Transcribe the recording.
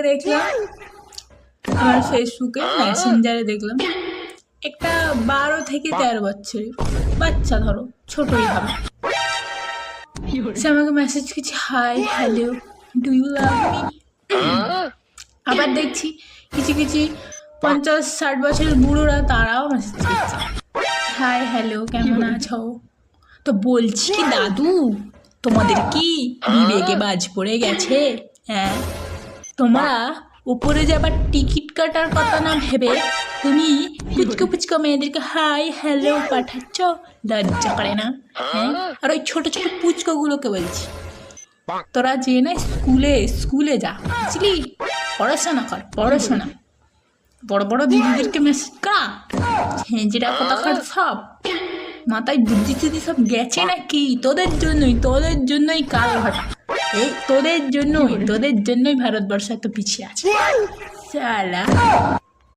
দেখলাম আমার ফেসবুকে মেসেঞ্জারে দেখলাম একটা 12 থেকে 13 বছরের বাচ্চা, ধরো ছোটই হবে, সে আমাকে মেসেজ করছে, hi hello do you love me. আবার দেখছি কিছু কিছু 50-60 বছরের বুড়োরা তারাও মেসেজ করছে, হাই হ্যালো কেমন আছো। তো বলছি কি দাদু, তোমাদের কি বিবেকে বাজ পড়ে গেছে? হ্যাঁ, তোমরা উপরে যাবার টিকিট কাটার কথা না ভেবে তুমি পুচকো পুচকো মেয়েদেরকে হাই হ্যালো পাঠাচ্ছ, লজ্জা করে না? হ্যাঁ, আর ওই ছোট ছোট পুচকোগুলোকে বলছি, তোরা যে না স্কুলে যা, বুঝলি, পড়াশোনা কর, পড়াশোনা। বড় বড় দিদিদেরকে মেসেজ করা, ঝেঁঝরা কোথাকার সব, মাথায় বুদ্ধি টুদ্ধি সব গেছে নাকি? তোদের জন্যই কাল ঘটা, এই তোদের জন্যই ভারতবর্ষ এত পিছিয়ে আছে। শালা।